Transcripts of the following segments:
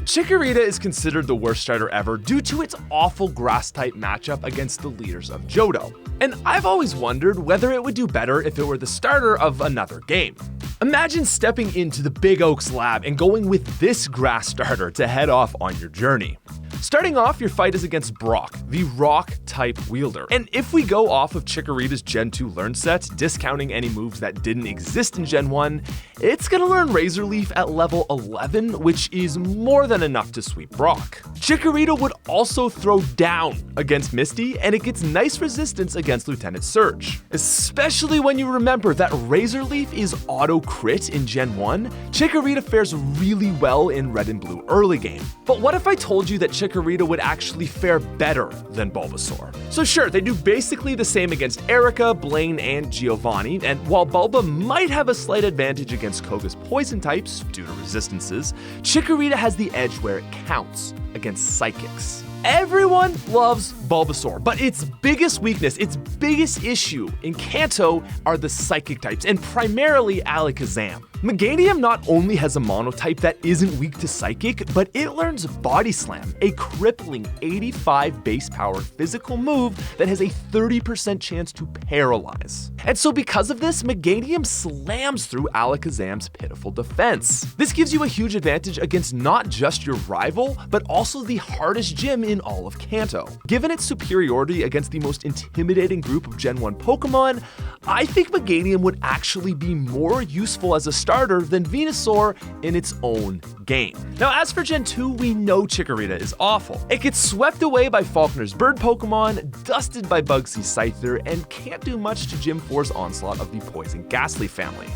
Chikorita is considered the worst starter ever due to its awful grass-type matchup against the leaders of Johto. And I've always wondered whether it would do better if it were the starter of another game. Imagine stepping into the Big Oak's lab and going with this grass starter to head off on your journey. Starting off, your fight is against Brock, the rock-type wielder. And if we go off of Chikorita's Gen 2 learn set, discounting any moves that didn't exist in Gen 1, it's gonna learn Razor Leaf at level 11, which is more than enough to sweep Brock. Chikorita would also throw down against Misty, and it gets nice resistance against Lieutenant Surge. Especially when you remember that Razor Leaf is auto-crit in Gen 1, Chikorita fares really well in Red and Blue early game. But what if I told you that Chikorita would actually fare better than Bulbasaur? So sure, they do basically the same against Erica, Blaine, and Giovanni, and while Bulba might have a slight advantage against Koga's poison types due to resistances, Chikorita has the edge where it counts against Psychics. Everyone loves Bulbasaur, but its biggest weakness, its biggest issue in Kanto are the Psychic types, and primarily Alakazam. Meganium not only has a monotype that isn't weak to Psychic, but it learns Body Slam, a crippling 85 base power physical move that has a 30% chance to paralyze. And so because of this, Meganium slams through Alakazam's pitiful defense. This gives you a huge advantage against not just your rival, but also the hardest gym in all of Kanto. Given its superiority against the most intimidating group of Gen 1 Pokemon, I think Meganium would actually be more useful as a starter than Venusaur in its own game. Now as for Gen 2, we know Chikorita is awful. It gets swept away by Falkner's bird Pokemon, dusted by Bugsy's Scyther, and can't do much to Gym 4's onslaught of the Poison Ghastly family.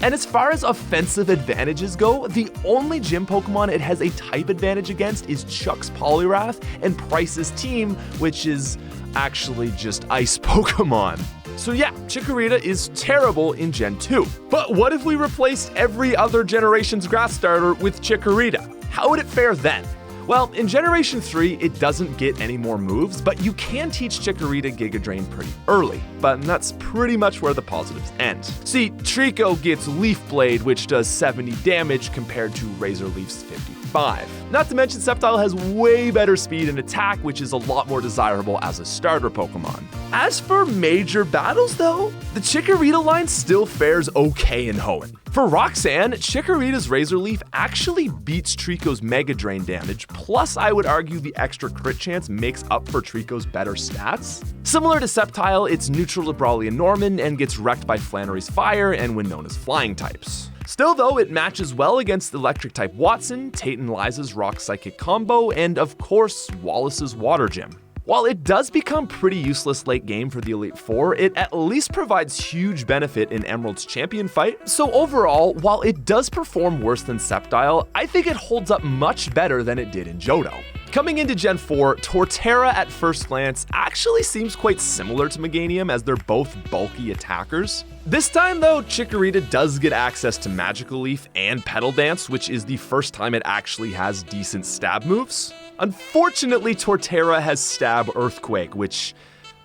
And as far as offensive advantages go, the only gym Pokemon it has a type advantage against is Chuck's Poliwrath and Price's team, which is actually just ice Pokemon. So yeah, Chikorita is terrible in Gen 2. But what if we replaced every other generation's grass starter with Chikorita? How would it fare then? Well, in Generation 3, it doesn't get any more moves, but you can teach Chikorita Giga Drain pretty early, but that's pretty much where the positives end. See, Trico gets Leaf Blade, which does 70 damage compared to Razor Leaf's 55. Not to mention Sceptile has way better speed and attack, which is a lot more desirable as a starter Pokemon. As for major battles though, the Chikorita line still fares okay in Hoenn. For Roxanne, Chikorita's Razor Leaf actually beats Trico's Mega Drain damage, plus I would argue the extra crit chance makes up for Trico's better stats. Similar to Sceptile, it's neutral to Brawly and Norman and gets wrecked by Flannery's Fire and when known as Flying types. Still though, it matches well against Electric type Watson, Tate and Liza's Rock Psychic combo, and of course, Wallace's Water Gym. While it does become pretty useless late game for the Elite Four, it at least provides huge benefit in Emerald's champion fight. So overall, while it does perform worse than Sceptile, I think it holds up much better than it did in Johto. Coming into Gen 4, Torterra at first glance actually seems quite similar to Meganium as they're both bulky attackers. This time though, Chikorita does get access to Magical Leaf and Petal Dance, which is the first time it actually has decent stab moves. Unfortunately, Torterra has Stab Earthquake, which,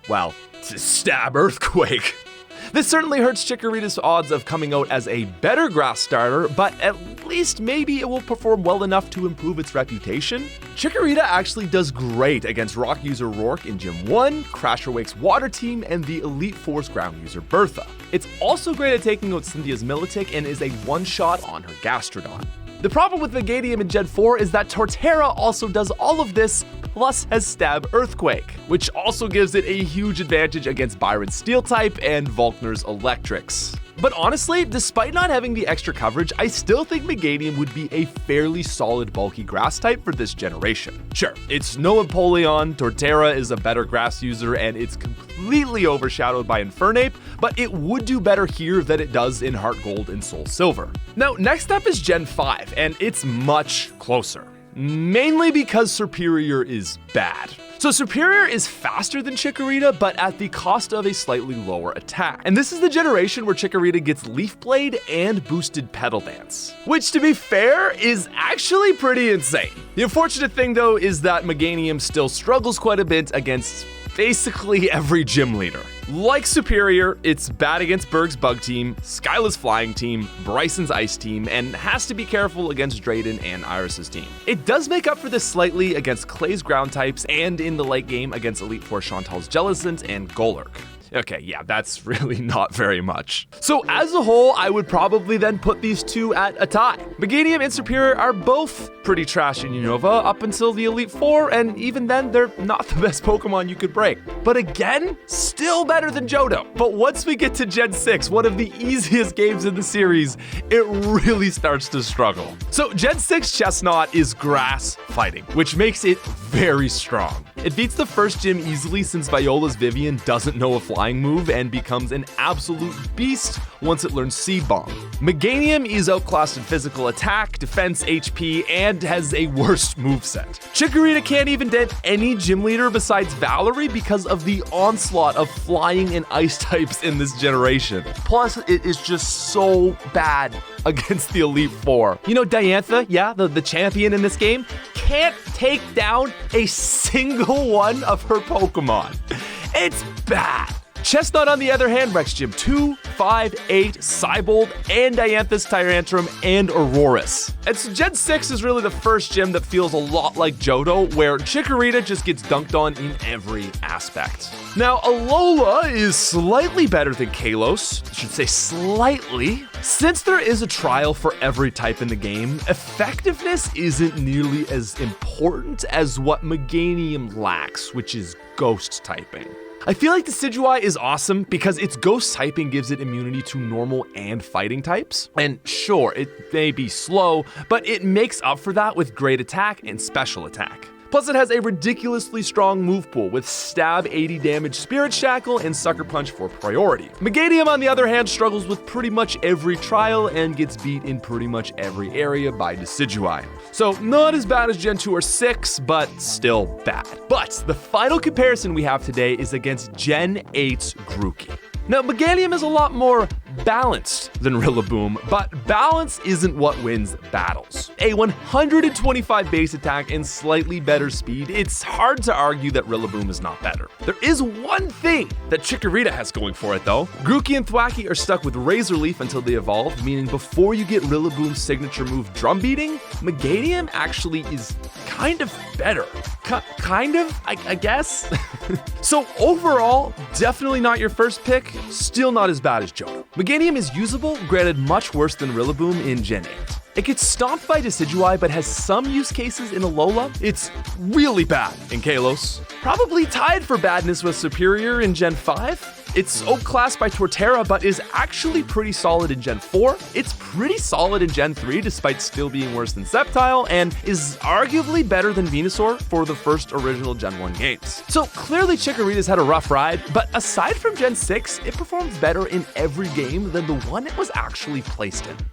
well, Stab Earthquake. This certainly hurts Chikorita's odds of coming out as a better grass starter, but at least maybe it will perform well enough to improve its reputation. Chikorita actually does great against Rock user Rourke in Gym 1, Crasher Wake's Water Team, and the Elite Four's ground user Bertha. It's also great at taking out Cynthia's Milotic and is a one-shot on her Gastrodon. The problem with Meganium in Gen 4 is that Torterra also does all of this, plus has Stab Earthquake, which also gives it a huge advantage against Byron's Steel type and Volkner's Electrics. But honestly, despite not having the extra coverage, I still think Meganium would be a fairly solid bulky grass type for this generation. Sure, it's no Empoleon, Torterra is a better grass user, and it's completely overshadowed by Infernape, but it would do better here than it does in Heart Gold and Soul Silver. Now, next up is Gen 5, and it's much closer. Mainly because Superior is bad. So Superior is faster than Chikorita, but at the cost of a slightly lower attack. And this is the generation where Chikorita gets Leaf Blade and boosted Petal Dance, which to be fair is actually pretty insane. The unfortunate thing though is that Meganium still struggles quite a bit against basically every gym leader. Like Superior, it's bad against Berg's Bug Team, Skyla's Flying Team, Bryson's Ice Team, and has to be careful against Drayden and Iris's team. It does make up for this slightly against Clay's ground types and in the late game against Elite Four Chantal's Jellicent and Golurk. Okay, yeah, that's really not very much. So as a whole, I would probably then put these two at a tie. Meganium and Superior are both pretty trash in Unova up until the Elite Four, and even then, they're not the best Pokemon you could break. But again, still better than Johto. But once we get to Gen 6, one of the easiest games in the series, it really starts to struggle. So Gen 6 Chestnut is grass fighting, which makes it very strong. It beats the first gym easily since Viola's Vivian doesn't know a flying move and becomes an absolute beast once it learns Seed Bomb. Meganium is outclassed in physical attack, defense, HP, and has a worse moveset. Chikorita can't even dent any gym leader besides Valerie because of the onslaught of flying and ice types in this generation. Plus, it is just so bad against the Elite Four. You know, Diantha, yeah, the champion in this game, can't take down a single one of her Pokemon. It's bad. Chestnut, on the other hand, wrecks Gym 2, 5, 8, Cybold, and Diantha's Tyrantrum, and Aurorus. And so Gen 6 is really the first gym that feels a lot like Johto, where Chikorita just gets dunked on in every aspect. Now, Alola is slightly better than Kalos, I should say slightly. Since there is a trial for every type in the game, effectiveness isn't nearly as important as what Meganium lacks, which is ghost typing. I feel like Decidueye is awesome because its ghost typing gives it immunity to normal and fighting types. And sure, it may be slow, but it makes up for that with great attack and special attack. Plus, it has a ridiculously strong move pool with Stab 80 damage Spirit Shackle and Sucker Punch for priority. Meganium, on the other hand, struggles with pretty much every trial and gets beat in pretty much every area by Decidueye. So not as bad as Gen 2 or 6, but still bad. But the final comparison we have today is against Gen 8's Grookey. Now, Meganium is a lot more balanced than Rillaboom, but balance isn't what wins battles. A 125 base attack and slightly better speed, it's hard to argue that Rillaboom is not better. There is one thing that Chikorita has going for it though. Grookey and Thwackey are stuck with Razor Leaf until they evolve, meaning before you get Rillaboom's signature move Drum Beating, Meganium actually is kind of better. Kind of, I guess? So overall, definitely not your first pick, still not as bad as Johto. Meganium is usable, granted much worse than Rillaboom in Gen 8. It gets stomped by Decidueye, but has some use cases in Alola. It's really bad in Kalos. Probably tied for badness with Superior in Gen 5. It's outclassed by Torterra, but is actually pretty solid in Gen 4. It's pretty solid in Gen 3, despite still being worse than Sceptile, and is arguably better than Venusaur for the first original Gen 1 games. So clearly Chikorita's had a rough ride, but aside from Gen 6, it performs better in every game than the one it was actually placed in.